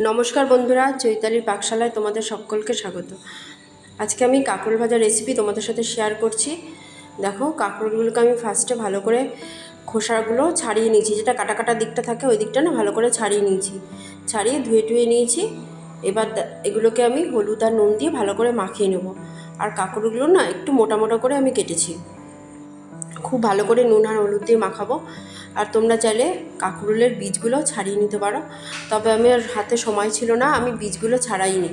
নমস্কার বন্ধুরা, চৈতালির পাকশালায় তোমাদের সকলকে স্বাগত। আজকে আমি কাঁকরোল ভাজা রেসিপি তোমাদের সাথে শেয়ার করছি। দেখো, কাঁকরোলগুলোকে আমি ফার্স্টে ভালো করে খোসাগুলো ছাড়িয়ে নিয়েছি, যেটা কাটা কাটা দিকটা থাকে ওই দিকটা না ভালো করে ছাড়িয়ে নিয়েছি, ছাড়িয়ে ধুয়ে টুয়ে নিয়েছি। এবার এগুলোকে আমি হলুদ আর নুন দিয়ে ভালো করে মাখিয়ে নেব। আর কাঁকরোলগুলো না একটু মোটা মোটা করে আমি কেটেছি, খুব ভালো করে নুন আর হলুদ দিয়ে মাখাবো। আর তোমরা চাইলে কাঁকরোলের বীজগুলো ছাড়িয়ে নিতে পারো, তবে আমার হাতে সময় ছিল না, আমি বীজগুলো ছাড়াইনি।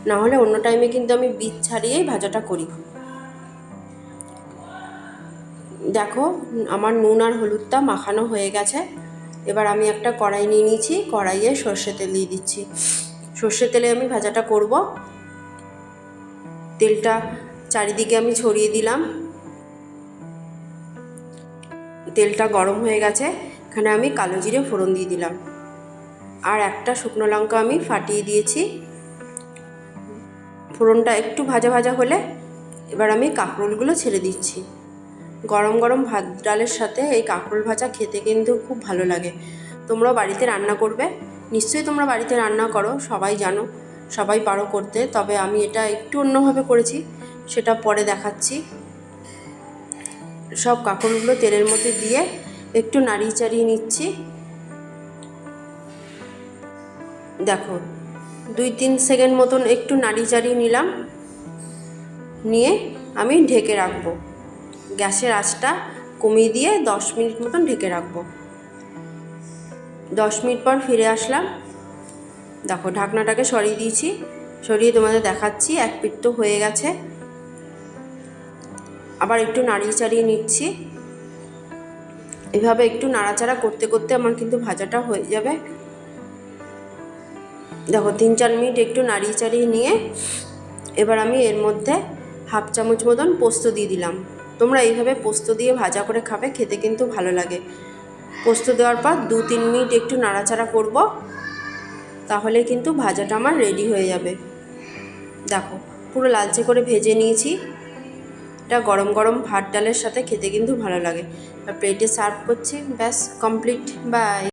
না হলে অন্য টাইমে কিন্তু আমি বীজ ছাড়িয়েই ভাজাটা করি। দেখো, আমার নুন আর হলুদটা মাখানো হয়ে গেছে। এবার আমি একটা কড়াই নিয়ে নিয়েছি, কড়াইয়ে সর্ষে তেল দিয়ে দিচ্ছি। সর্ষে তেলে আমি ভাজাটা করব। তেলটা চারিদিকে আমি ছড়িয়ে দিলাম। তেলটা গরম হয়ে গেছে, এখানে আমি কালো জিরে ফোড়ন দিয়ে দিলাম, আর একটা শুকনো লঙ্কা আমি ফাটিয়ে দিয়েছি। ফোড়নটা একটু ভাজা ভাজা হলে এবার আমি কাঁকরোলগুলো ছেড়ে দিচ্ছি। গরম গরম ভাত ডালের সাথে এই কাঁকরোল ভাজা খেতে কিন্তু খুব ভালো লাগে। তোমরাও বাড়িতে রান্না করবে, নিশ্চয়ই তোমরা বাড়িতে রান্না করো, সবাই জানো, সবাই পারো করতে, তবে আমি এটা একটু অন্যভাবে করেছি, সেটা পরে দেখাচ্ছি। সব কাঁকরোলগুলো তেলের মধ্যে দিয়ে একটু নাড়িয়ে চাড়িয়ে নিচ্ছি। দেখো, 2-3 সেকেন্ড মতন একটু নাড়িয়ে চাড়িয়ে নিলাম, নিয়ে আমি ঢেকে রাখবো। গ্যাসের আঁচটা কমিয়ে দিয়ে 10 মিনিট মতন ঢেকে রাখবো। 10 মিনিট পর ফিরে আসলাম। দেখো, ঢাকনাটাকে সরিয়ে দিয়েছি, সরিয়ে তোমাদের দেখাচ্ছি। এক পিঠ তো হয়ে গেছে, আবার একটু নাড়িয়ে চাড়িয়ে নিচ্ছি। এভাবে একটু নাড়াচাড়া করতে করতে আমার কিন্তু ভাজাটা হয়ে যাবে। দেখো, 3-4 মিনিট একটু নাড়িয়ে চাড়িয়ে নিয়ে এবার আমি এর মধ্যে 1/2 চামচ মতন পোস্ত দিয়ে দিলাম। তোমরা এইভাবে পোস্ত দিয়ে ভাজা করে খাবে, খেতে কিন্তু ভালো লাগে। পোস্ত দেওয়ার পর 2-3 মিনিট একটু নাড়াচাড়া করব, তাহলে কিন্তু ভাজাটা আমার রেডি হয়ে যাবে। দেখো, পুরো লালচে করে ভেজে নিয়েছি। এটা গরম গরম ভাত ডালের সাথে খেতে কিন্তু ভালো লাগে। আর প্লেটে সার্ভ করছি, ব্যাস কমপ্লিট। বাই।